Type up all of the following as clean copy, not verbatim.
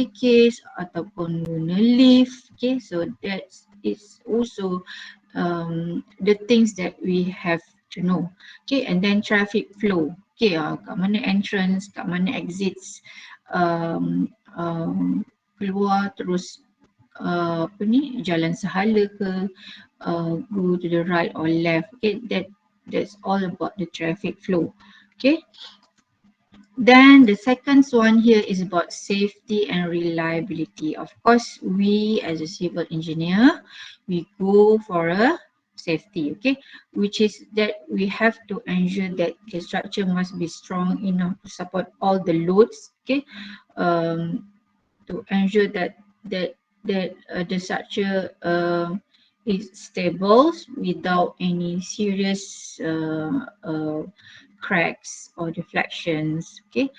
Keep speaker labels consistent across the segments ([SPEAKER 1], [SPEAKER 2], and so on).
[SPEAKER 1] staircase ataupun guna lift. Okay, so that is also the things that we have to know. Okay, and then traffic flow. Okay, kat mana entrance, kat mana exits, um, keluar terus apa ni, jalan sehala ke, go to the right or left. Okay, that's all about the traffic flow. Okay. Then the second one here is about safety and reliability. Of course, we as a civil engineer, we go for a safety, okay, which is that we have to ensure that the structure must be strong enough to support all the loads, okay, to ensure that the structure is stable without any serious cracks or deflections, okay,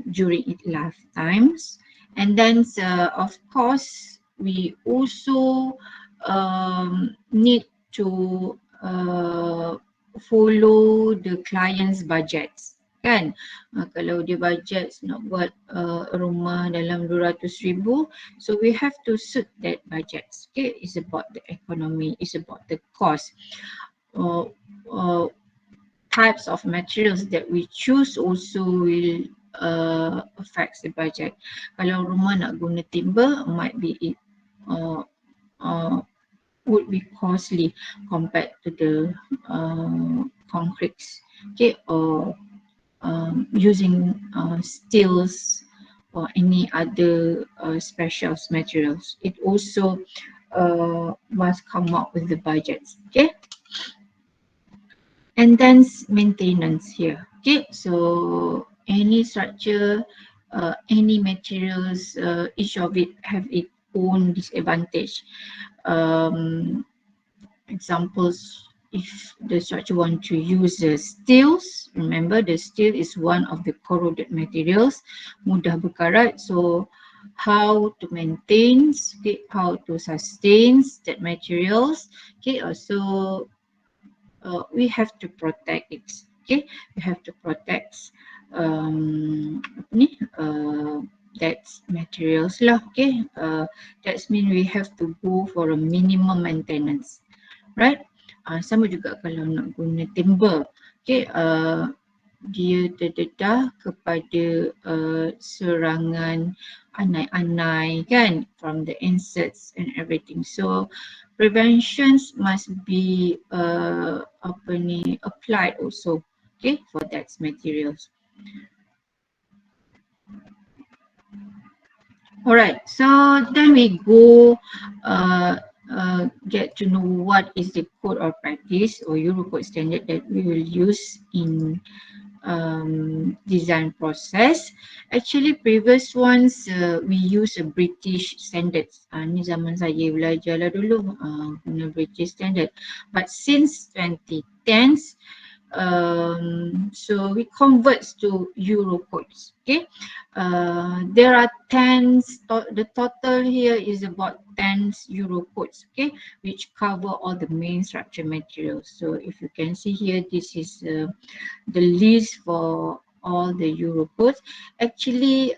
[SPEAKER 1] during its lifetimes. And then of course we also need to follow the client's budgets, kan. Kalau dia budget nak buat rumah dalam 200,000, so we have to suit that budget. Okay, it's about the economy, it's about the cost. Types of materials that we choose also will affects the budget. Kalau rumah nak guna timber, might be it would be costly compared to the concretes, okay, or using steels or any other special materials. It also must come up with the budgets, okay. And then maintenance here, okay. So any structure, any materials, each of it have its own disadvantage. Examples, if the structure want to use the steels, remember the steel is one of the corroded materials, mudah berkarat. So how to maintain, okay, how to sustain that materials, okay. Also we have to protect it, okay. We have to protect that's materials lah, okay. That's mean we have to go for a minimum maintenance, right. Sama juga kalau nak guna timber, okay. Dia terdedah kepada serangan anai-anai, kan, from the insects and everything. So preventions must be applied also, okay, for that materials. Alright, so then we go get to know what is the code of practice or Eurocode standard that we will use in design process. Actually previous ones we use a British standards. Ni zaman saya belajar lah dulu guna British standard. But since 2010s, so we convert to Eurocodes, okay. There are 10, the total here is about 10 Eurocodes, okay, which cover all the main structure materials. So if you can see here, this is the list for all the Eurocodes. Actually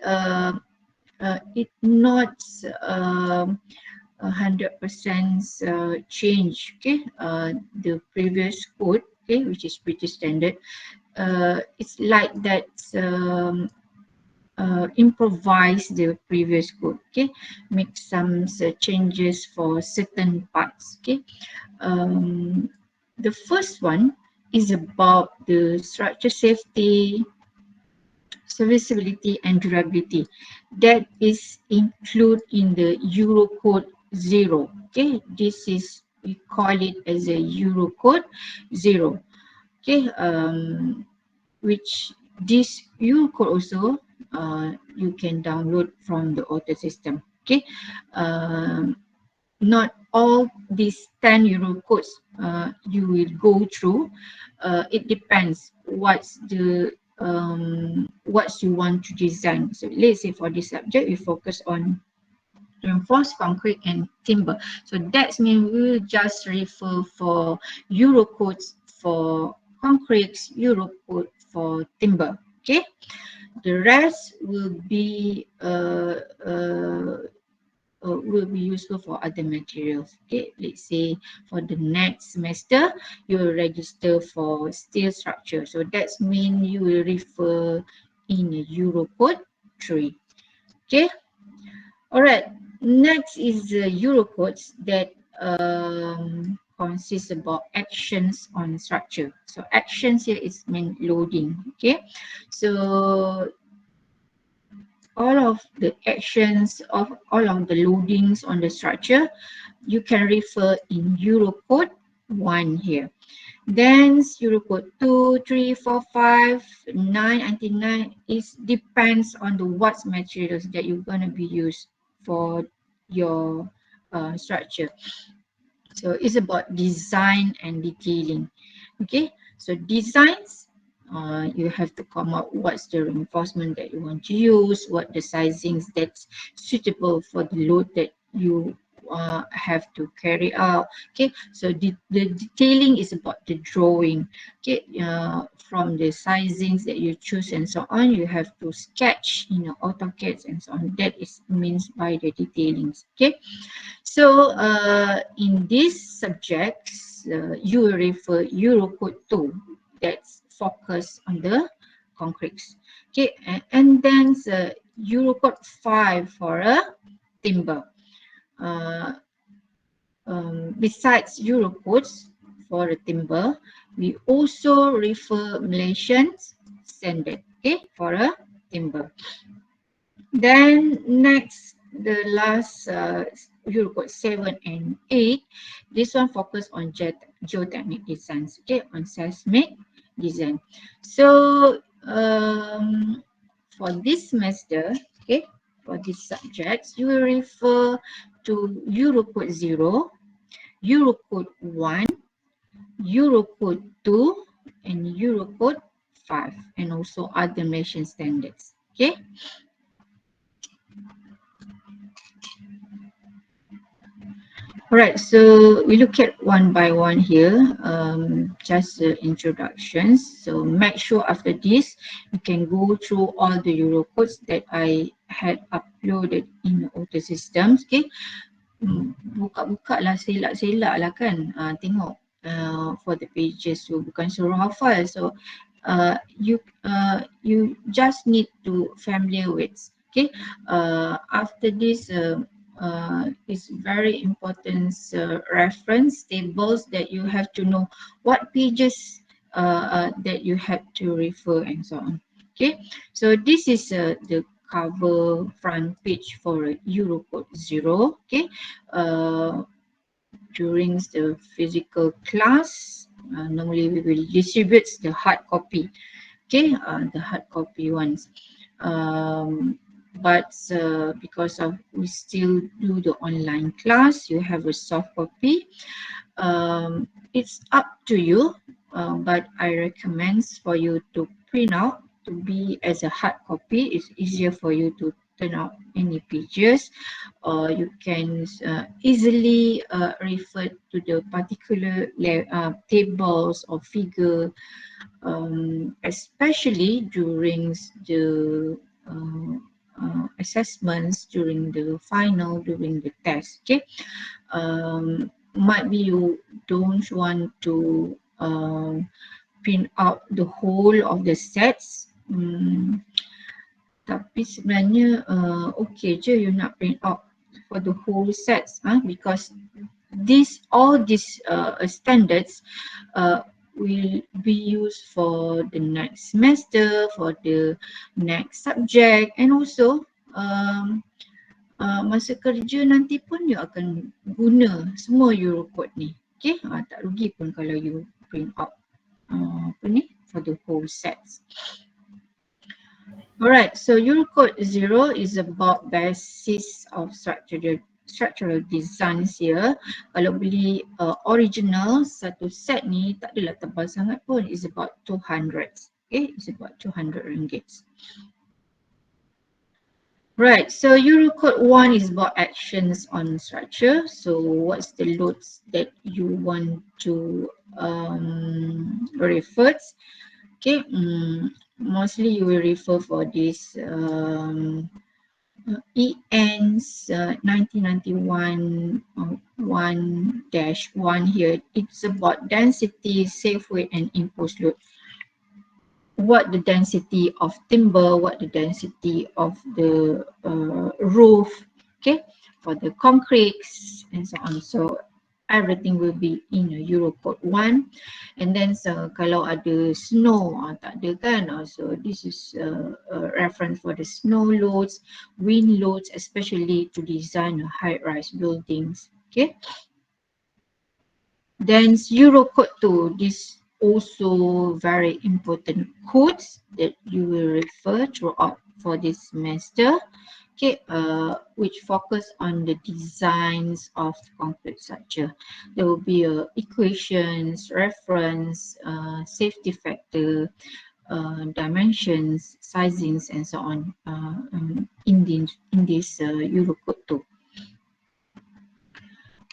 [SPEAKER 1] it not 100% change, okay, the previous code, okay, which is British standard. It's like that improvise the previous code, okay, make some changes for certain parts, okay. The first one is about the structure safety, serviceability and durability. That is included in the Eurocode 0. Okay, this is, we call it as a Eurocode 0. Okay, which this Eurocode also you can download from the auto system. Okay, not all these 10 Eurocodes you will go through. It depends what's the what you want to design. So let's say for this subject we focus on reinforced concrete and timber. So that means we will just refer for Eurocodes for concrete, Eurocode for timber. Okay, the rest will be will be useful for other materials. Okay, let's say for the next semester, you will register for steel structure. So that's mean you will refer in a Euro code 3. Okay, all right. Next is the Euro codes that consists about actions on structure. So actions here is mean loading. Okay, so all of the actions of all of the loadings on the structure, you can refer in Eurocode 1 here. Then Eurocode 2, 3, 4, 5, 9 until 9 is depends on the what materials that you're going to be used for your structure. So it's about design and detailing. Okay, so designs, you have to come up what's the reinforcement that you want to use, what the sizings that's suitable for the load that you have to carry out. Okay, so the detailing is about the drawing. Okay, from the sizings that you choose and so on, you have to sketch, AutoCAD and so on. That is means by the detailings. Okay. So in these subjects, you will refer Eurocode 2 that's focused on the concretes. Okay, and then Eurocode 5 for a timber. Besides Eurocodes for the timber, we also refer Malaysian standard, okay, for a timber. Then next, the last Eurocode 7 and 8, this one focus on geotechnic designs, okay, on seismic design. So for this semester, okay, for these subjects, you will refer to Eurocode 0, Eurocode 1, Eurocode 2, and Eurocode 5, and also other Malaysian standards, okay. Alright, so we look at one by one here, just the introductions. So make sure after this, you can go through all the Eurocodes that I had uploaded in the auto systems. Okay, buka-buka lah, selak-selak lah kan, tengok for the pages. So bukan suruh hafal. So you just need to familiar with. Okay, after this is very important reference tables that you have to know what pages that you have to refer and so on. Okay, so this is the cover front page for Eurocode 0. Okay, during the physical class, normally we will distribute the hard copy. Okay, the hard copy ones. But because of we still do the online class, you have a soft copy. It's up to you, but I recommend for you to print out to be as a hard copy. It's easier for you to turn out any pages, or you can easily refer to the particular tables or figure, especially during the assessments, during the final, during the test. Okay, might be you don't want to print out the whole of the sets, tapi sebenarnya okay je you nak print out for the whole sets, because all these standards will be used for the next semester, for the next subject, and also masa kerja nanti pun you akan guna semua Eurocode ni. Okay, tak rugi pun kalau you print out for the whole sets. Alright, so Eurocode 0 is about basis of structural designs here. Kalau beli original satu set ni tak adalah tebal sangat pun. It's about 200. Okay, it's about 200 ringgit. Right, so Eurocode 1 is about actions on structure. So what's the loads that you want to refer? Okay, mostly you will refer for this EN's 1991 1-1 here. It's about density, safe weight, and imposed load. What the density of timber, what the density of the roof, okay, for the concretes and so on. So everything will be in a Euro code 1. And then kalau ada snow, tak ada kan, so this is a reference for the snow loads, wind loads, especially to design high-rise buildings. Okay. Then Euro code 2, this also very important codes that you will refer throughout for this semester. Okay, which focus on the designs of the concrete structure. There will be equations, reference, safety factor, dimensions, sizings, and so on in this Euro code 2.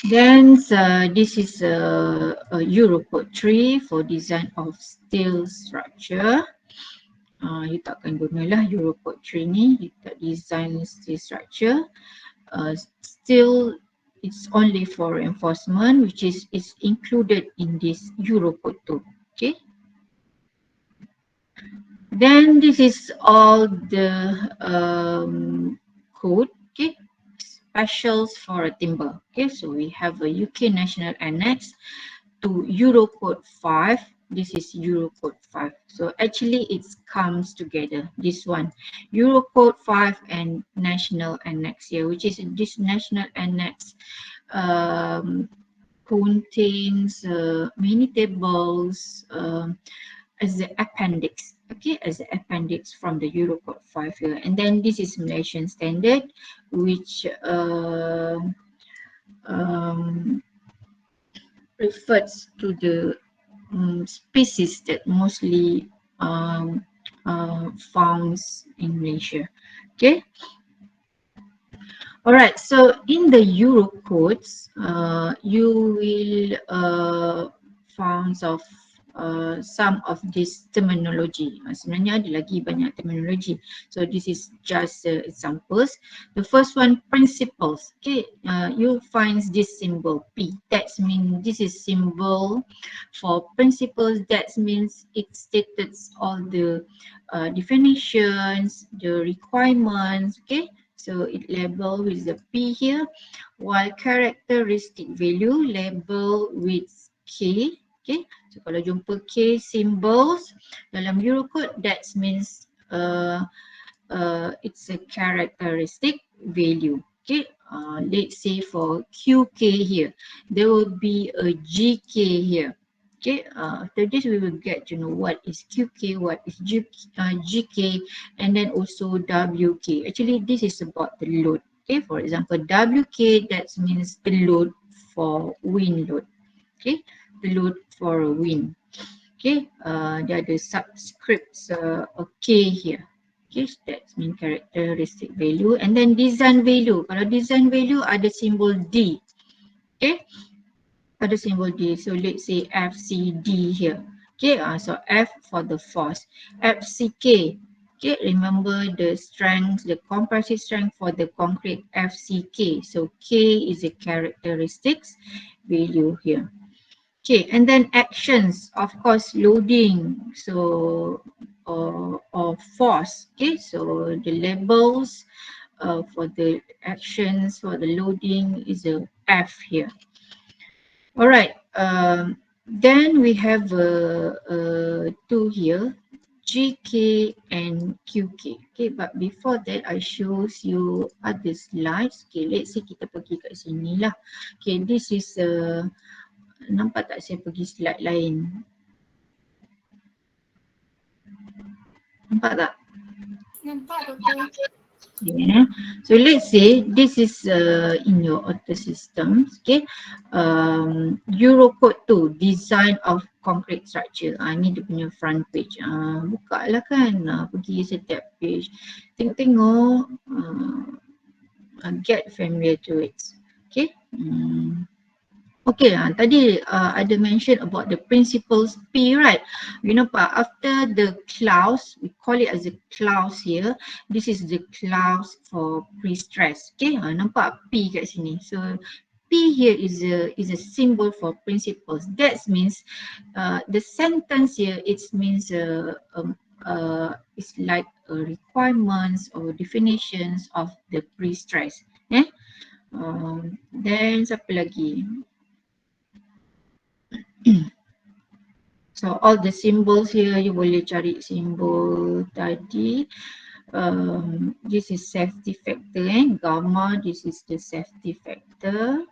[SPEAKER 1] Then this is a Euro code 3 for design of steel structure. You takkan gunalah Euro code 3 ni, you tak design steel structure. Still, it's only for reinforcement, which is included in this Euro code 2. Okay. Then this is all the code. Okay. Specials for a timber. Okay, so we have a UK National Annex to Euro Code 5. This is Euro Code 5. So actually it comes together, this one. Euro Code 5 and National Annex here, which is this National Annex contains many tables as the appendix. Okay, as the appendix from the Euro Code 5 here. And then this is Malaysian standard, which refers to the species that mostly found in Malaysia. Okay. All right. So in the Euro codes, you will found of some of this terminology. Sebenarnya ada lagi banyak terminology. So this is just examples. The first one, principles. Okay, you find this symbol P. That means this is symbol for principles. That means it states all the definitions, the requirements. Okay, so it label with the P here, while characteristic value label with K. Okay, so kalau jumpa K symbols dalam Eurocode, that means it's a characteristic value. Okay, let's say for QK here, there will be a GK here. Okay, after this we will get to know what is QK, what is GK, and then also WK. Actually, this is about the load. Okay, for example, WK, that means the load for wind load. Okay, the load for a wind. Okay, there are the subscripts K here. Okay, that means characteristic value. And then design value. Kalau design value ada symbol D. Okay, ada symbol D. So let's say FCD here. Okay, so F for the force. FCK. Okay, remember the strength, the compressive strength for the concrete FCK. So K is a characteristics value here. Okay, and then actions, of course, loading, so or force. Okay, so the labels for the actions for the loading is a F here. All right, then we have two here, GK and QK. Okay, but before that, I shows you other slides. Okay, let's say kita pergi kat sini lah. Okay, this is nampak tak saya pergi slide lain? Nampak tak?
[SPEAKER 2] Nampak, Doktor.
[SPEAKER 1] Yeah. So let's say this is in your auto systems. Okay, Eurocode 2, design of concrete structure. Ini dia punya front page. Buka lah kan, pergi setiap page, tengok-tengok, get familiar to it. Okay. Okay, tadi ada mention about the principles P, right? You know, after the clause, we call it as a clause here. This is the clause for pre-stress. Okay, nampak P kat sini. So P here is a symbol for principles. That means the sentence here it means it's like requirements or definitions of the pre-stress. Then siapa lagi? So all the symbols here, you boleh cari simbol tadi. This is safety factor, gamma, this is the safety factor.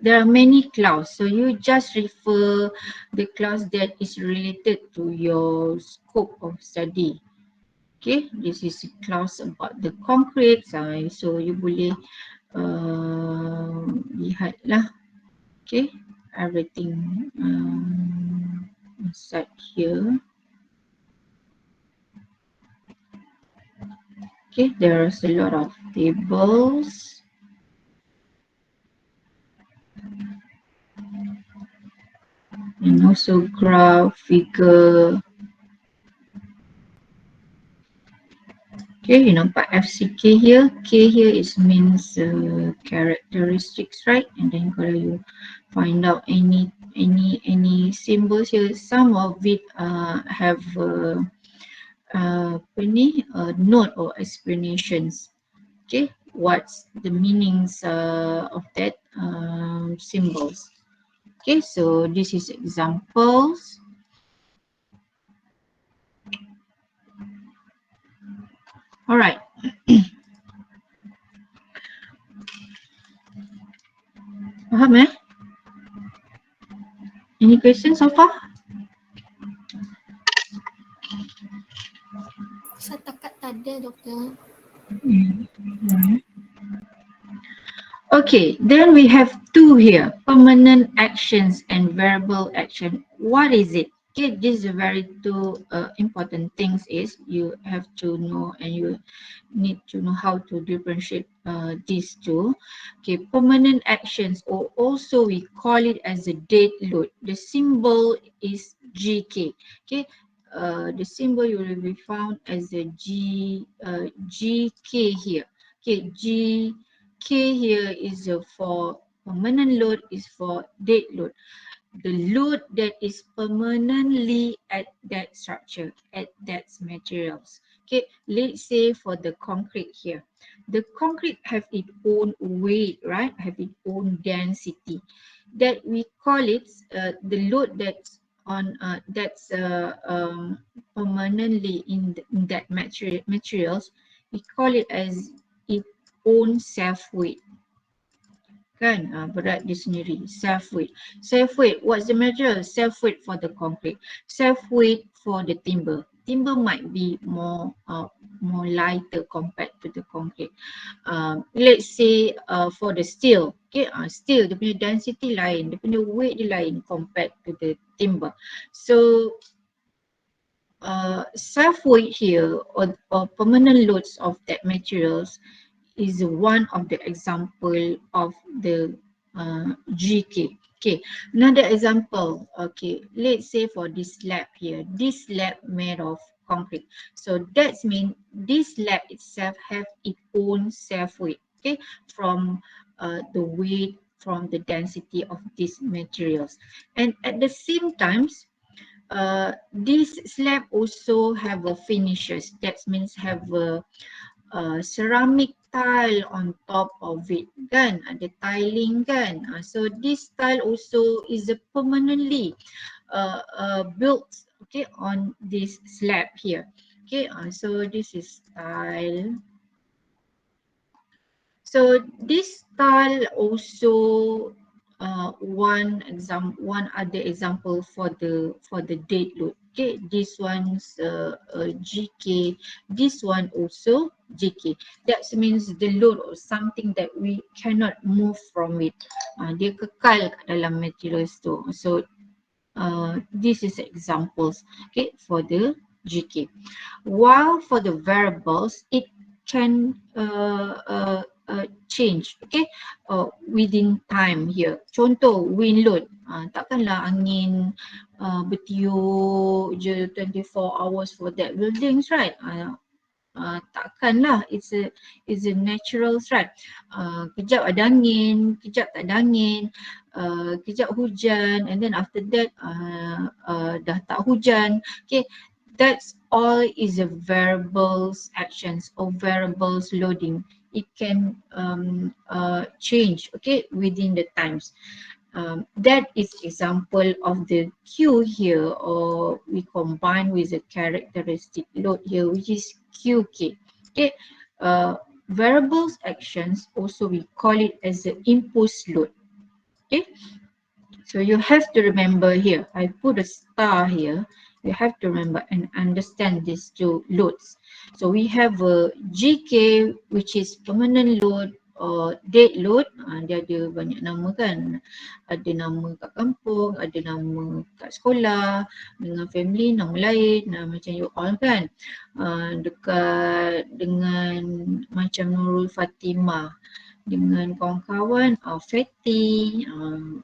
[SPEAKER 1] There are many clauses, so you just refer the clause that is related to your scope of study. Okay, this is a clause about the concrete, so you boleh lihatlah. Okay, everything inside here. Okay, there's a lot of tables. And also graph, figure. Okay, you nampak FCK here. K here is means characteristics, right? And then kalau you find out any symbols here, some of it have note or explanations. Okay, what's the meanings of that symbols. Okay, so this is examples. All right. Faham Any questions so far?
[SPEAKER 2] Setakat tak ada, doktor.
[SPEAKER 1] Okay, then we have two here, permanent actions and variable action. What is it? Okay, this is a very two important things is you have to know and you need to know how to differentiate these two. Okay, permanent actions or also we call it as a dead load. The symbol is GK. Okay, the symbol you will be found as a GK here. Okay, K here is for permanent load is for dead load. The load that is permanently at that structure, at that materials. Okay, let's say for the concrete here. The concrete have its own weight, right? Have its own density. That we call it the load that's on permanently in that materials. We call it as its own self weight. Kan berat dia sendiri, self weight what's the measure? Self weight for the concrete, self weight for the timber might be more lighter compared to the concrete. Let's say for the steel, okay, steel dia punya density lain, dia punya weight dia lain compared to the timber. So self weight here or permanent loads of that materials is one of the example of the GK. Okay, another example. Okay, let's say for this slab here, this slab made of concrete. So that means this slab itself have its own self weight. Okay, from the weight, from the density of these materials, and at the same times this slab also have a finishes. That means have a ceramic tile on top of it, kan? Ada tiling, kan? So this tile also is a permanently built, okay, on this slab here. Okay, so this is tile. So this tile also one other example for the dead load. Okay, this one's GK, this one also GK. That means the load or something that we cannot move from it. Dia kekal kat dalam materials tu. So this is examples, okay, for the GK. While for the variables, it can change, okay, within time here. Contoh wind load, takkanlah angin bertiup je 24 hours for that buildings, right? Takkanlah, it's a natural, right? Kejap ada angin, kejap tak ada angin, kejap hujan, and then after that dah tak hujan. Okay, that's all is a variables actions or variables loading. It can change, okay, within the times. That is example of the Q here, or we combine with the characteristic load here, which is QK. Okay, variables actions also we call it as the impulse load. Okay, so you have to remember here, I put a star here. You have to remember and understand these two loads. So we have a GK, which is permanent load or dead load. Dia ada banyak nama kan. Ada nama kat kampung, ada nama kat sekolah, dengan family, nama lain, macam you all kan. Dekat dengan macam Nurul Fatimah, dengan kawan-kawan Fatty,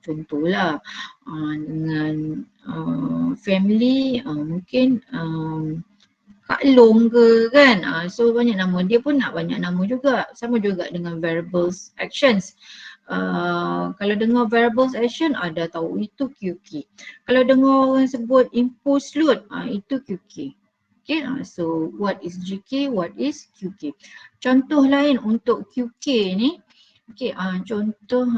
[SPEAKER 1] contohlah, dengan family mungkin Kak Long ke kan, so banyak nama, dia pun nak banyak nama juga. Sama juga dengan variables actions. Kalau dengar variables action, dah tahu itu QK. Kalau dengar orang sebut impulse load, itu QK. Okay, so what is GK, what is QK? Contoh lain untuk QK ni, okay, contoh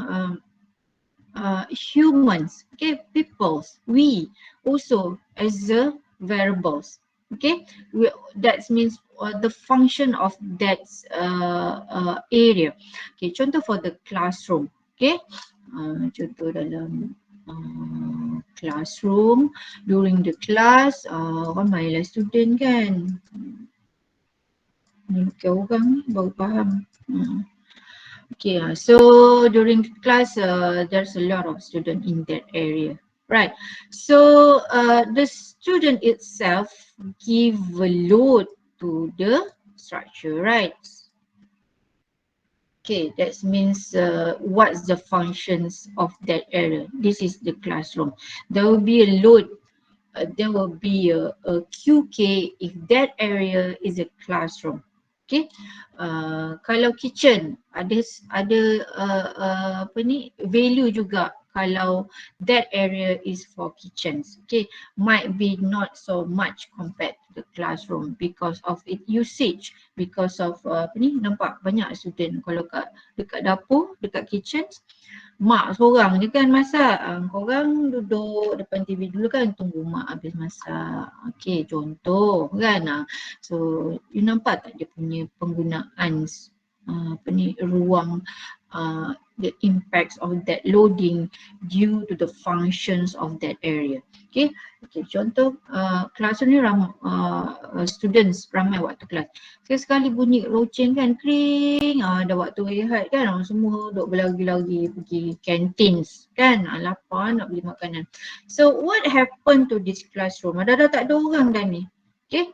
[SPEAKER 1] humans, okay, peoples, we also as the variables, okay, that means the function of that area. Okay, contoh for the classroom, okay, contoh dalam classroom, during the class, ramailah student kan, ni orang ni baru faham. Okay, so during class, there's a lot of students in that area, right? So the student itself give a load to the structure, right? Okay, that means what's the functions of that area. This is the classroom. There will be a load. There will be a QK if that area is a classroom. Okay, kalau kitchen ada apa ni, value juga kalau that area is for kitchens. Okay, might be not so much compared to the classroom because of its usage, because of apa ni, nampak banyak student kalau dekat dapur, dekat kitchens, mak seorang je kan masak, korang duduk depan TV dulu kan, tunggu mak habis masak. Okay, contoh kan. So you nampak tak dia punya penggunaan apa ni, ruang, the impacts of that loading due to the functions of that area. Okay, contoh classroom ni students ramai waktu kelas. Sekali bunyi loceng kan, kering, dah waktu rehat kan, orang semua duk berlari-lari pergi canteens kan, lapar nak beli makanan. So what happened to this classroom? Dah tak ada orang dah ni. Okay,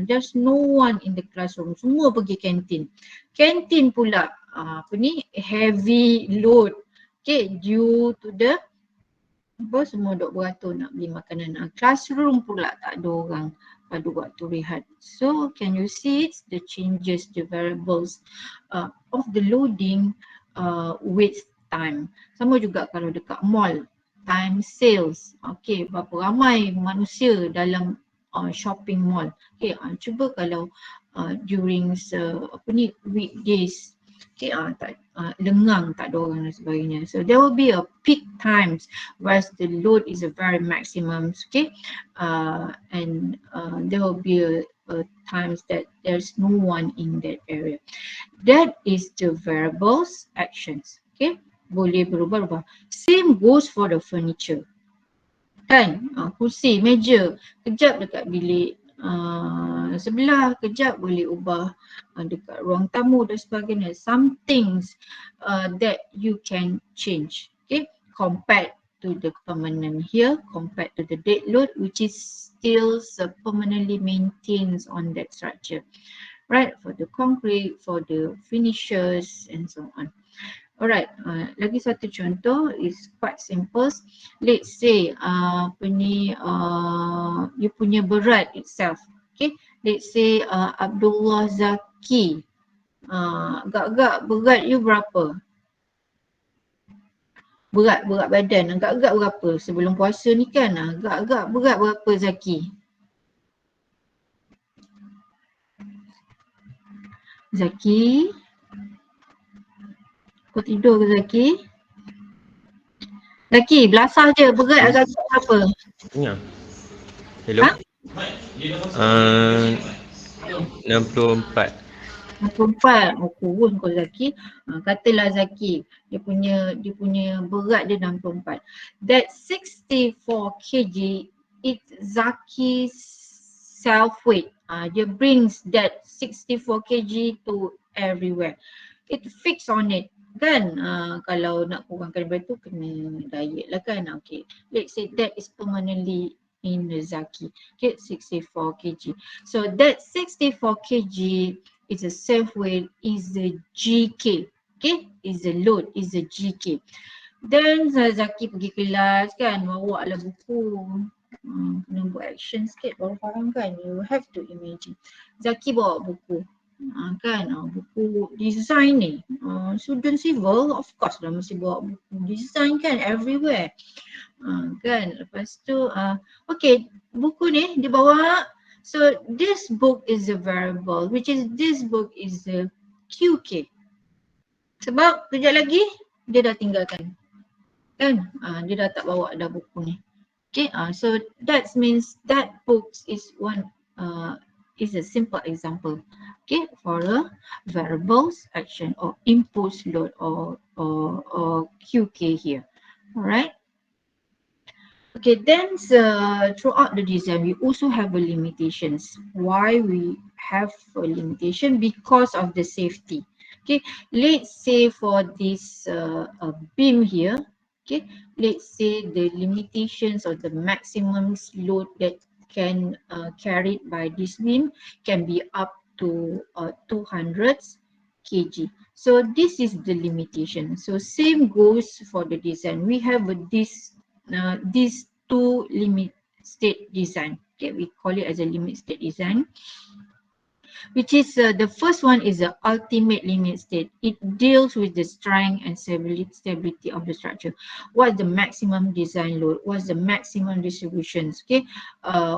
[SPEAKER 1] there's no one in the classroom, semua pergi kantin. Kantin pula apa ni, heavy load, okay, due to the semua duk beratur nak beli makanan. Classroom pula tak ada orang pada waktu rehat. So can you see it's the changes, the variables of the loading with time. Sama juga kalau dekat mall, time sales, okay, berapa ramai manusia dalam shopping mall. Okay, cuba kalau during apa ni, weekdays, okay, lengang, tak ada orang dan sebagainya. So there will be a peak times where the load is a very maximum, okay, and there will be a times that there's no one in that area. That is the variables actions, okay, boleh berubah-ubah. Same goes for the furniture kan, kursi, meja, kejap dekat bilik sebelah, kejap boleh ubah dekat ruang tamu dan sebagainya. Some things that you can change, okay, compared to the permanent here, compared to the dead load which is still permanently maintained on that structure, right? For the concrete, for the finishes and so on. Alright, lagi satu contoh is quite simple. Let's say apa ni you punya berat itself. Okay, let's say Abdullah Zaki. Agak-agak berat you berapa? Berat badan agak-agak berapa? Sebelum puasa ni kan agak-agak berat berapa Zaki? Zaki? Kau tidur ke Zaki? Zaki, belasah je berat agak-agak berapa?
[SPEAKER 3] Ya. Hello.
[SPEAKER 1] Ha?
[SPEAKER 3] 64.
[SPEAKER 1] 64. Oh, kurun kau Zaki. Katalah Zaki dia punya berat dia 64. That 64 kg it's Zaki's self weight. Dia brings that 64 kg to everywhere. It fix on it kan. Kalau nak kurangkan berat tu kena diet lah kan. Okay, let's say that is permanently in the Zaki. Okay, 64 kg. So that 64 kg is a self weight is the GK. Okay, is the load, is the GK. Then Zaki pergi kelas kan, bawa lah buku. Kena buat action sikit baru faham kan. You have to imagine. Zaki bawa buku. Kan, buku design ni. Student civil of course lah mesti bawa buku design kan everywhere. Kan, lepas tu okay, buku ni dia bawa. So this book is a variable, which is this book is a QK. Sebab kejap lagi dia dah tinggalkan. Kan? Dia dah tak bawa dah buku ni. Okay, so that means that book is one is a simple example. Okay, for a variables action or impulse load or QK here. Alright. Okay, then throughout the design, we also have a limitations. Why we have a limitation? Because of the safety. Okay, let's say for this beam here, okay, let's say the limitations or the maximum load that can carried by this beam can be up to 200 kg. So this is the limitation. So same goes for the design. We have these two limit state design. Okay, we call it as a limit state design, which is the first one is the ultimate limit state. It deals with the strength and stability of the structure. What's the maximum design load? What's the maximum distributions? Okay,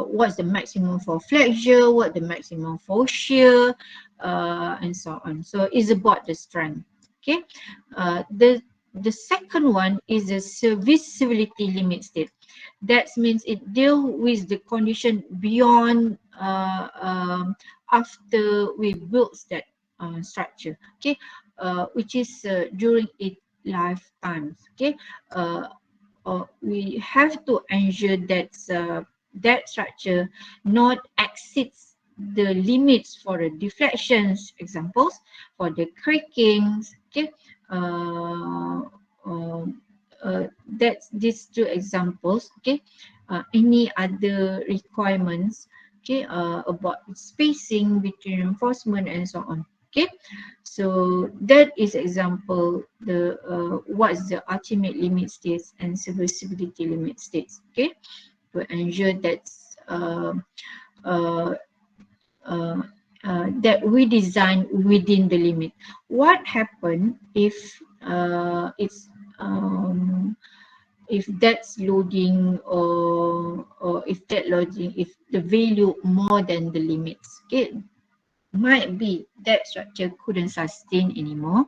[SPEAKER 1] what's the maximum for flexure? What the maximum for shear, and so on. So it's about the strength. Okay, the second one is the serviceability limit state. That means it deals with the condition beyond after we built that structure, okay, which is during its lifetime. Okay, we have to ensure that that structure not exceeds the limits for the deflections, examples for the creakings. Okay, that's these two examples. Okay, any other requirements, okay, about spacing between reinforcement and so on. Okay, so that is example the what's the ultimate limit states and serviceability limit states. Okay, to ensure that that we design within the limit. What happen if that's loading or if that loading, if the value more than the limits? Okay, might be that structure couldn't sustain anymore.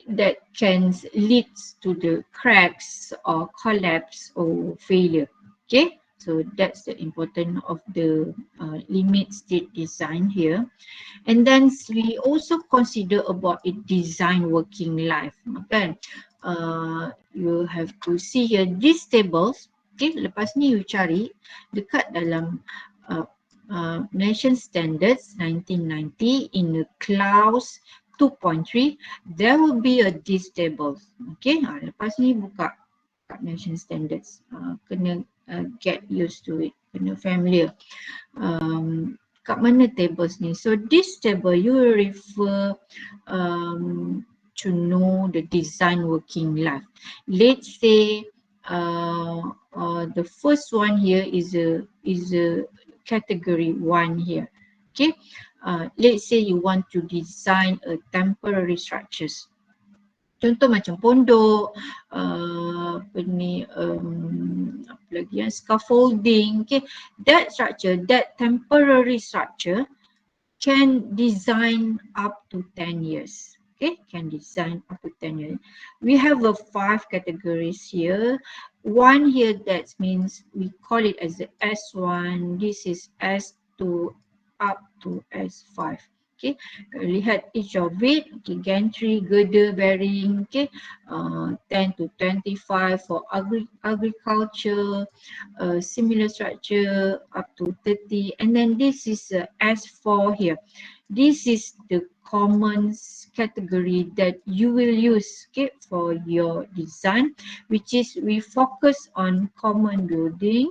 [SPEAKER 1] That can lead to the cracks or collapse or failure. Okay, so that's the importance of the limit state design here. And then we also consider about it design working life. Okay, you have to see here these tables. Okay, lepas ni you cari dekat dalam Nation Standards 1990 in the clause 2.3, there will be a these tables. Okay, lepas ni buka Nation Standards, kena get used to it, familiar. Kat mana tables ni? So this table you will refer to know the design working life. Let's say the first one here is a category 1 here. Okay, let's say you want to design a temporary structures. Contoh macam pondok, apa ni, apa lagi ya, scaffolding. Okay, that structure, that temporary structure can design up to 10 years. Okay, can design up to 10 years. We have 5 categories here. One here, that means we call it as the S1. This is S2 up to S5. Okay, lihat each of it. Okay, gantry, girder, bearing. Okay, 10 to 25 for agriculture, similar structure up to 30, and then this is S4 here. This is the common category that you will use, okay, for your design, which is we focus on common building.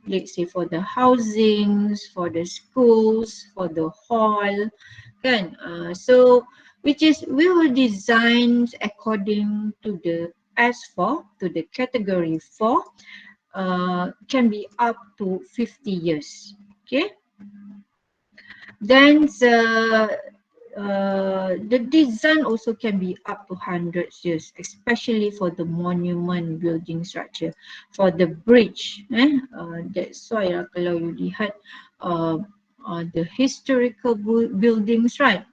[SPEAKER 1] Let's say for the housings, for the schools, for the hall, kan? So which is we will design according to the S4, to the category 4, can be up to 50 years. Okay. Then the design also can be up to 100 years, especially for the monument building structure, for the bridge. That's why kalau you lihat the historical buildings, right?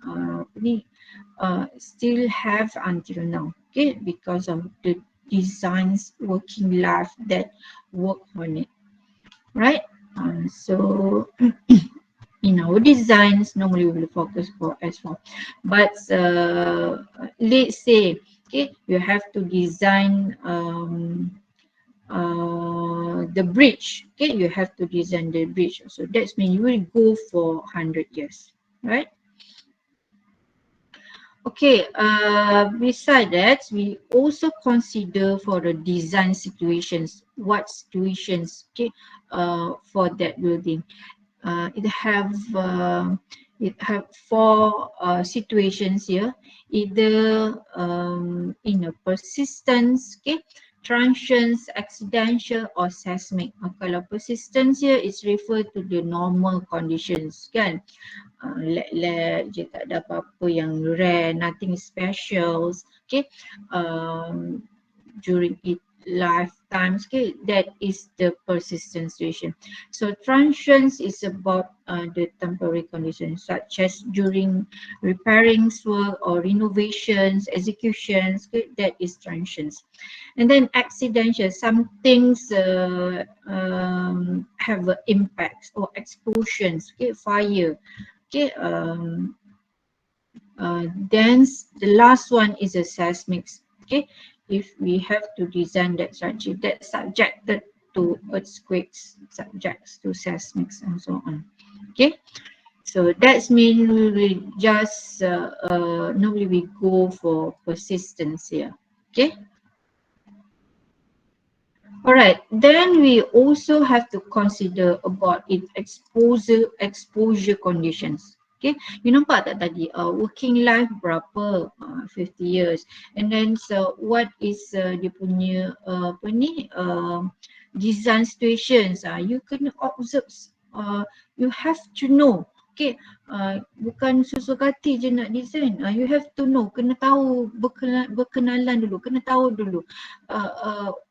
[SPEAKER 1] Still have until now, okay, because of the designs working life that work on it, right? So in our designs, normally we will focus for S4. But let's say, okay, you have to design the bridge. Okay, you have to design the bridge. So that's mean you will go for 100 years, right? Okay, beside that, we also consider for the design situations, what situations, okay, for that building. It have 4 situations here, either in a persistence, okay, transients, accidental or seismic. Kalau persistence here is referred to the normal conditions, kan? Let je, tak ada apa-apa yang rare, nothing special, okay, during its lifetimes, okay, that is the persistent situation. So transients is about the temporary conditions, such as during repairing work or renovations, executions, okay, that is transients. And then accidental, some things have impacts or explosions, okay, fire. Okay, then the last one is a seismic. Okay, if we have to design that structure that's subjected to earthquakes, subjects to seismics and so on. Okay, so that's mean we will just normally we go for persistence here. Okay. Alright, then we also have to consider about its exposure conditions. Okay, you nampak tak tadi working life berapa, 50 years, and then so what is dia punya apa ni, design situations. You kena observe, you have to know. Okay, bukan sesuka hati je nak design. You have to know, kena tahu, berkenalan dulu, kena tahu dulu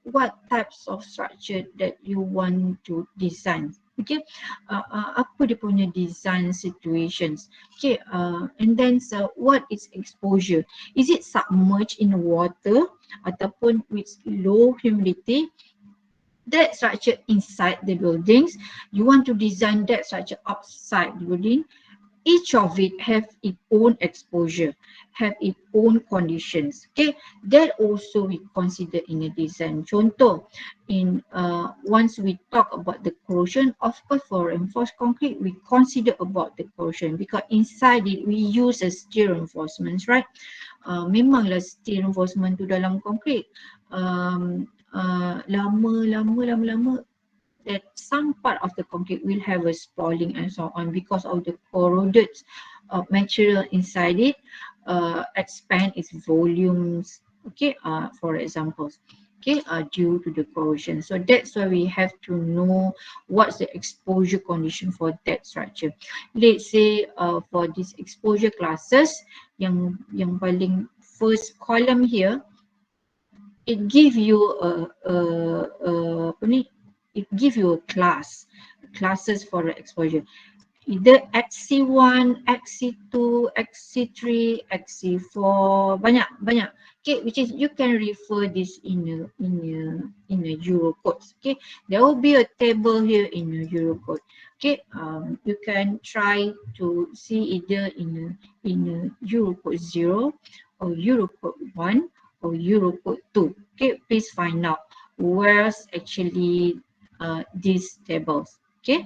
[SPEAKER 1] what types of structure that you want to design. Okay, apa dia punya design situations. Okay, and then so what is exposure? Is it submerged in water ataupun with low humidity? That structure inside the buildings, you want to design that structure outside the building. Each of it have its own exposure, have its own conditions. Okay, that also we consider in a design. Contoh, in once we talk about the corrosion, of course for reinforced concrete we consider about the corrosion because inside it we use a steel reinforcements, right? Memanglah steel reinforcement tu dalam konkrit lama, that some part of the concrete will have a spalling and so on because of the corroded material inside it expand its volumes, okay, for examples, okay, due to the corrosion. So that's why we have to know what's the exposure condition for that structure. Let's say for these exposure classes, yang paling first column here, it give you apa ni, it give you a classes for the exposure, either XC1, XC2, XC3, XC4, banyak. Okay, which is you can refer this in a Euro codes. Okay, there will be a table here in a Euro code. Okay, you can try to see either in a Euro code 0 or Euro code 1 or Euro code 2. Okay, please find out where's actually these tables. Okay.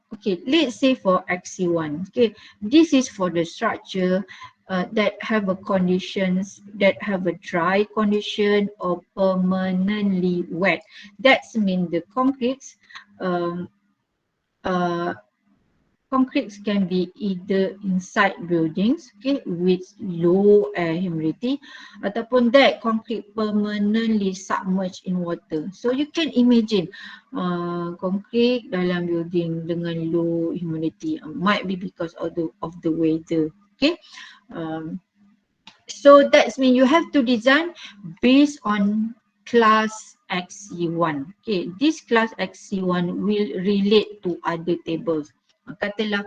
[SPEAKER 1] Okay, let's say for XC1, okay, this is for the structure that have a conditions that have a dry condition or permanently wet. That's mean the concretes uh, concretes can be either inside buildings, okay, with low air humidity, ataupun that concrete permanently submerged in water. So you can imagine concrete dalam building dengan low humidity, might be because of the weather. Okay, so that's mean you have to design based on class XC1. Okay, this class XC1 will relate to other tables. Katalah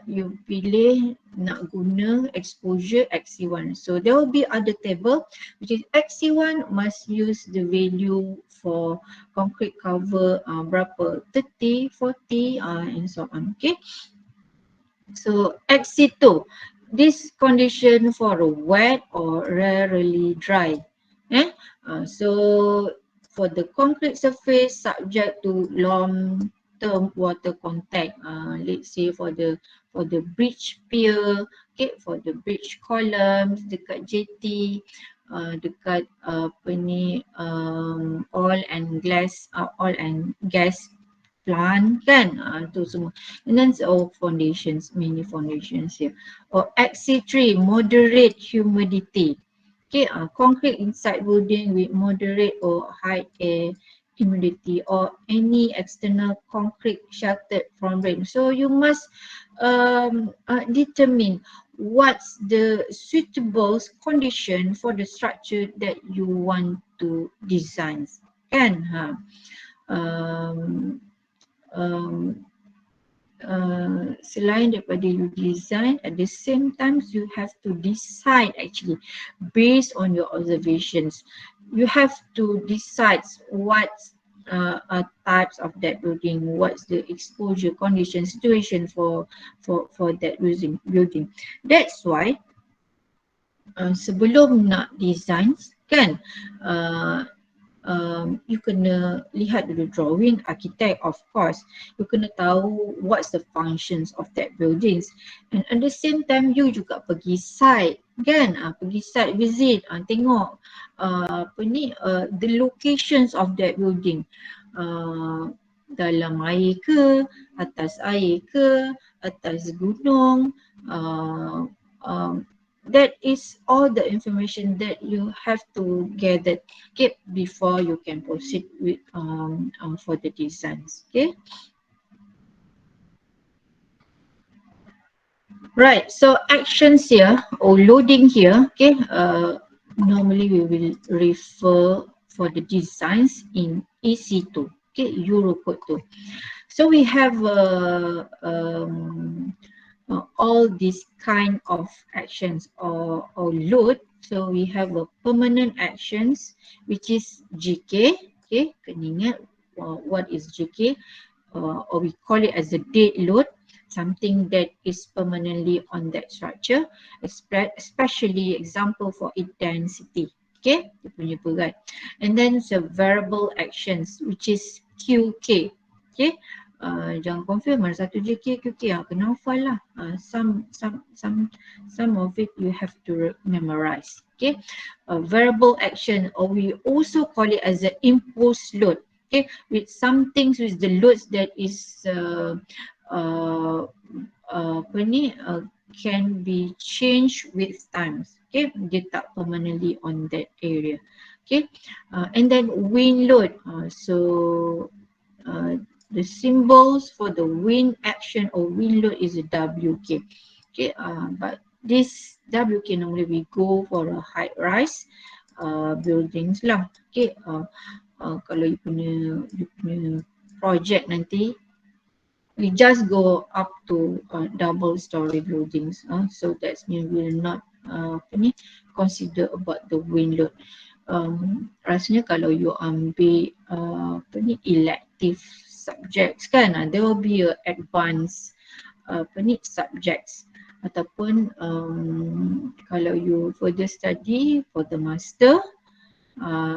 [SPEAKER 1] you pilih nak guna exposure XC1. So there will be other table which is XC1 must use the value for concrete cover berapa, 30, 40 and so on. Okay. So XC2, this condition for a wet or rarely dry. So for the concrete surface subject to long-term water contact, let's say for the bridge pier, okay, for the bridge columns dekat jetty, dekat apa ni, oil and gas plant kan, tu semua. And then foundations, mini foundations here. Or XC3, moderate humidity. Okay, concrete inside building with moderate or high air humidity or any external concrete sheltered from rain. So you must determine what's the suitable condition for the structure that you want to design. Kan? Selain daripada you design, at the same time you have to decide actually based on your observations. You have to decide what types of that building, what's the exposure condition situation for that building. That's why sebelum nak design kan, you kena lihat dulu drawing, architect of course, you kena tahu what's the functions of that buildings, and at the same time you juga pergi site kan, pergi site visit, tengok apa ni, the locations of that building, dalam air ke, atas air ke, atas gunung, that is all the information that you have to gather, okay, before you can proceed with for the designs. Okay. Right, so actions here or loading here, okay, normally we will refer for the designs in EC2, okay, Euro code 2. So we have all these kind of actions or load. So we have a permanent actions which is GK. Okay, kena ingat what is GK, or we call it as a dead load, something that is permanently on that structure, especially example for intensity. Okay, dia punya berat. And then the variable actions which is QK. Okay, jangan confirm mana satu JK QK, kena hafal lah. Some of it you have to memorize. Okay, variable action, or we also call it as the impulse load. Okay, with some things with the loads that is can be changed with times. Okay, dia tak permanently on that area. Okay, and then wind load. The symbols for the wind action or wind load is a WK. Okay, but this WK normally we go for a high rise buildings lah. Okay, kalau you punya project nanti, we just go up to double story buildings. So that's mean we will not consider about the wind load. Rasanya kalau you ambil elective subjects kan, there will be a advanced subjects, ataupun kalau you further study for the master,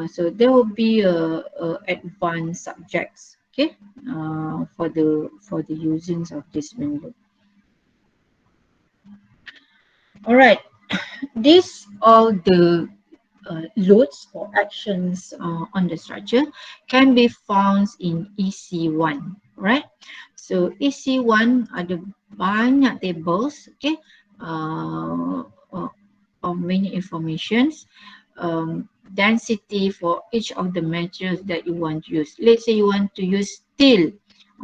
[SPEAKER 1] so there will be a advanced subjects, okay, for the usings of this window. All right, these all the loads or actions on the structure can be found in EC1, right? So EC1 ada banyak tables, okay, of many informations, density for each of the materials that you want to use. Let's say you want to use steel,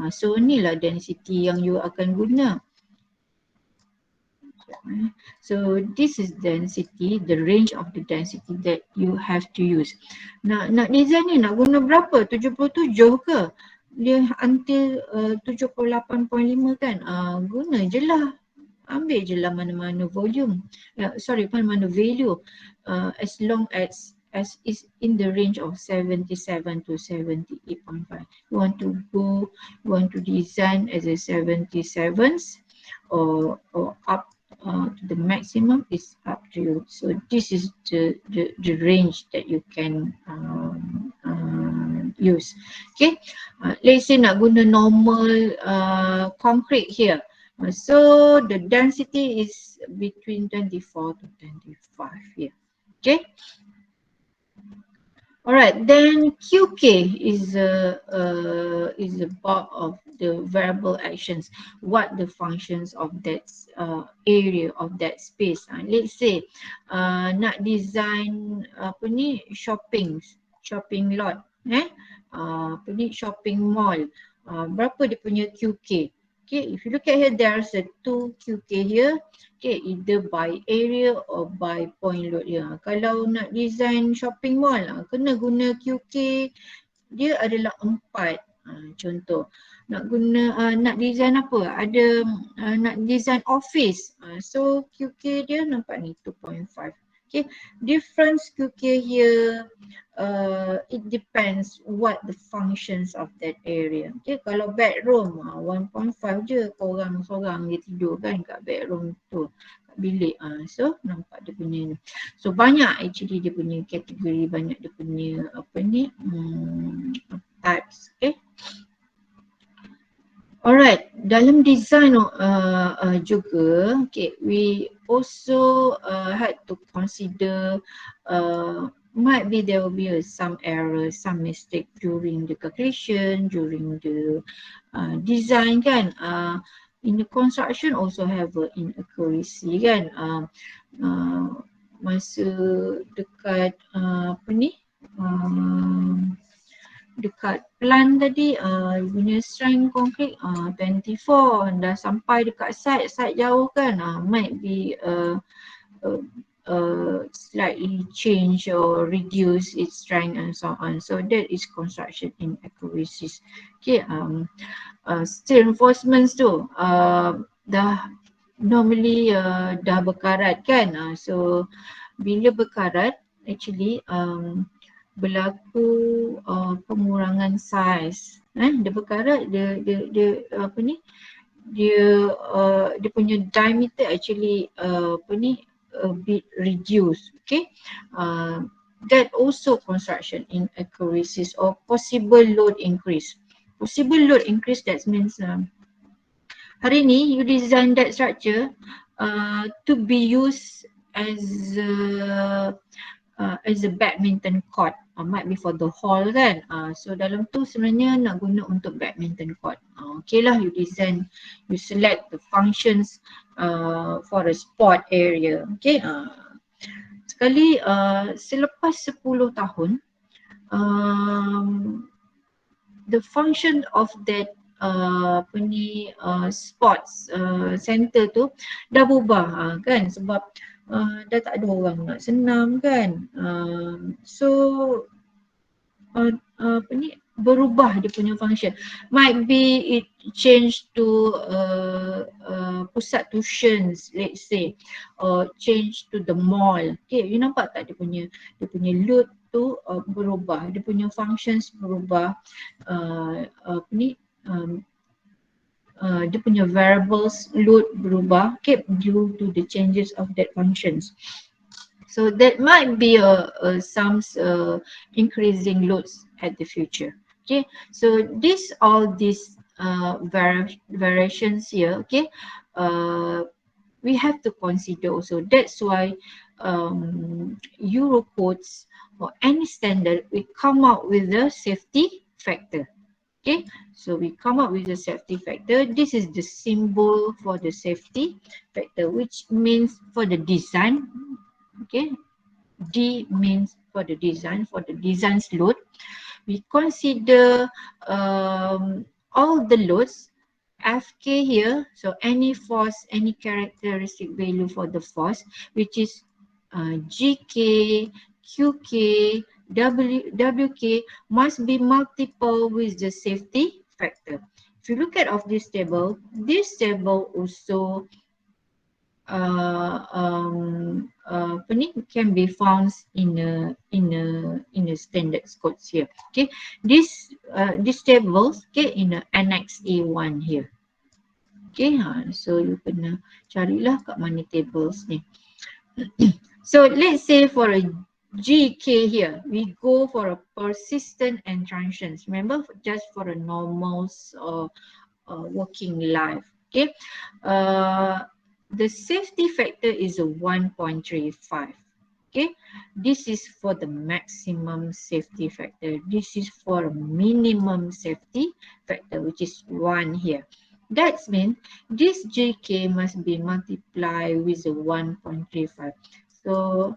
[SPEAKER 1] so inilah density yang you akan guna. So this is density, the range of the density that you have to use. Nak design ni nak guna berapa? 77 ke? Dia until 78.5 kan? Guna je lah. Ambil je lah mana-mana volume. Mana-mana value. As long as is in the range of 77 to 78.5. You want to design as a 77s or up to the maximum, is up to you. So this is the range that you can use. Okay, let's say nak guna normal concrete here. So the density is between 24 to 25 here. Okay. All right, then QK is a part of the variable actions. What the functions of that area of that space. Let's say nak design shopping lot, shopping mall. Berapa dia punya QK? Okay, if you look at here, there's a 2 QK here. Okay, either by area or by point load dia. Kalau nak design shopping mall, kena guna QK dia adalah 4. Contoh, nak design apa? Ada nak design office. So QK dia nampak ni 2.5. Okay, difference QK here, it depends what the functions of that area. Okay, kalau bedroom 1.5 je, korang seorang dia tidur kan kat bedroom tu, kat bilik. So nampak dia punya ni. So banyak actually dia punya kategori, banyak dia punya types. Okay. Alright, dalam design juga, okay, we also had to consider might be there will be some errors, some mistake during the calculation, during the design kan. In the construction also have inaccuracy kan. Masa dekat dekat plan tadi, punya strength concrete 24, dah sampai dekat site jauh kan, might be slightly change or reduce its strength and so on. So that is construction inaccuracies. Okay, steel reinforcements tu dah normally dah berkarat kan. So bila berkarat actually berlaku pengurangan saiz. Dia berkarat, dia punya diameter actually a bit reduced. Okay, that also construction inaccuracies or possible load increase. possible load increase, that means hari ni you design that structure to be used as a badminton court, might be for the hall kan. So dalam tu sebenarnya nak guna untuk badminton court. Okay lah, you design, you select the functions for a sport area. Okay, sekali selepas 10 tahun the function of that sports center tu dah berubah kan, sebab dah tak ada orang nak senam kan. So berubah dia punya function. Might be it change to pusat tuitions, let's say, or change to the mall. Okay, you nampak tak dia punya load tu berubah, dia punya functions berubah, dia punya variables load berubah, okay, due to the changes of that functions. So that might be some increasing loads at the future. Okay, so all these variations here, okay, we have to consider also. That's why Euro codes or any standard, we come out with the safety factor. Okay, so we come up with the safety factor. This is the symbol for the safety factor, which means for the design. Okay, D means for the design's load. We consider all the loads, Fk here, so any force, any characteristic value for the force, which is Gk, Qk, Wk must be multiple with the safety factor. If you look at this table also can be found in a standard codes here. Okay, this tables, okay, in annex A1 here. Okay, so you kena carilah kat mana tables ni. So let's say for a GK here, we go for a persistent and transients. Remember, just for a normal working life. Okay, the safety factor is a 1.35. Okay, this is for the maximum safety factor. This is for a minimum safety factor, which is 1 here. That means this GK must be multiplied with a 1.35. So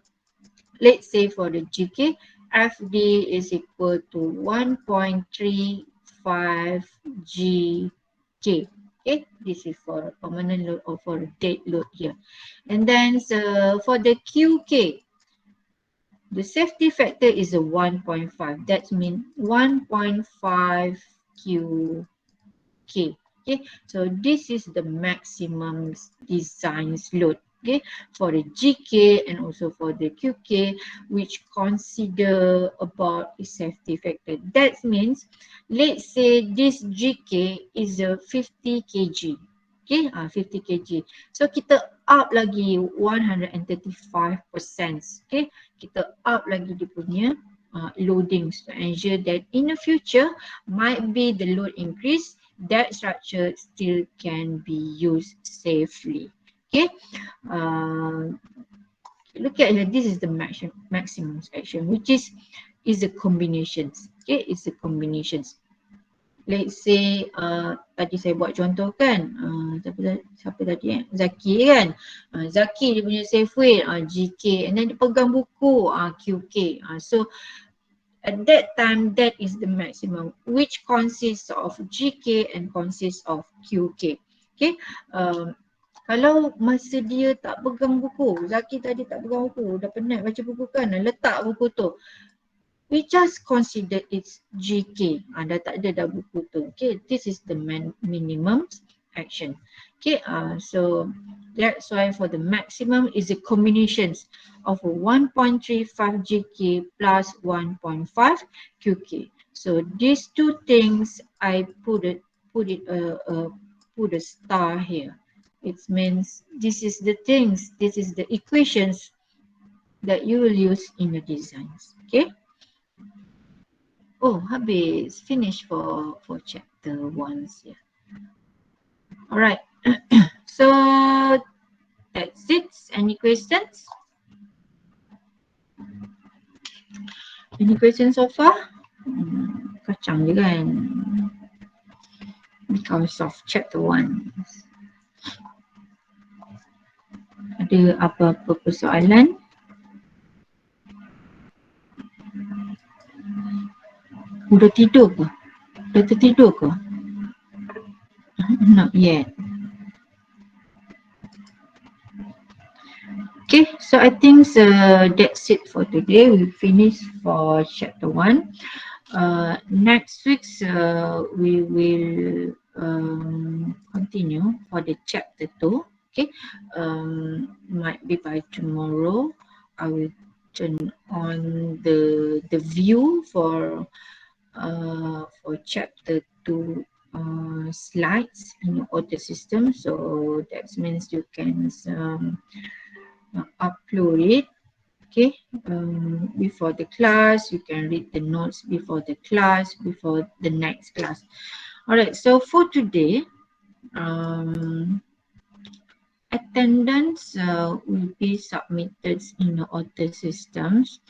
[SPEAKER 1] let's say for the GK, FD is equal to 1.35 GK. Okay, this is for a permanent load or for a dead load here. And then for the QK, the safety factor is a 1.5. That means 1.5 QK. Okay, so this is the maximum design load. Okay, for the GK and also for the QK, which consider about the safety factor. That means, let's say this GK is a 50 kg. Okay, 50 kg. So kita up lagi 135%. Okay, kita up lagi dia punya loadings to ensure that in the future might be the load increase, that structure still can be used safely. Okay, look at here. This is the maximum section, which is the combinations. Okay, it's the combinations. Let's say tadi saya buat contoh kan, siapa tadi Zaki kan, Zaki dia punya safe weight GK, and then dia pegang buku QK. So at that time, that is the maximum, which consists of GK and consists of QK. Okay, kalau masa dia tak pegang buku, Zaki tadi tak pegang buku, dah penat baca buku kan, letak buku tu, we just consider it's GK. Dah tak ada dah buku tu. Okay, this is the minimum action. Okay, so that's why for the maximum is the combinations of 1.35 GK plus 1.5 QK. So these two things I put a star here. It means this is the things, this is the equations that you will use in your designs. Okay. Oh, habis. Finish for chapter 1. Yeah. Alright. So that's it. Any questions? Any questions so far? Kacang je kan. Because of chapter 1. Ada apa-apa persoalan? Udah tidur ke? Dah tertidur ke? Not yet. Okay, so I think that's it for today. We finished for chapter 1. Next week we will continue for the chapter 2. Okay, might be by tomorrow I will turn on the view for chapter 2 slides in your audio system. So that means you can upload it, okay, before the class. You can read the notes before the class, before the next class. All right, so for today, attendance will be submitted in your auto systems.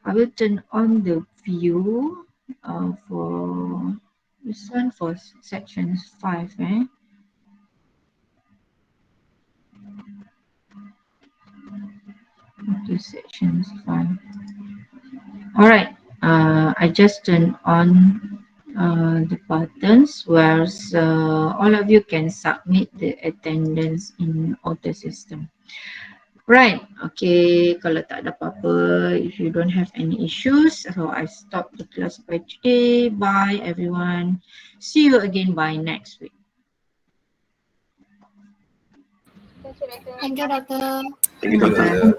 [SPEAKER 1] I will turn on the view for this one for section 5. Okay, section 5. All right, I just turn on the buttons where all of you can submit the attendance in auto system. Right, okay, kalau tak ada apa-apa, if you don't have any issues, so I stop the class by today. Bye everyone. See you again by next week.
[SPEAKER 2] Thank you, Doctor.
[SPEAKER 3] Thank you, Doctor.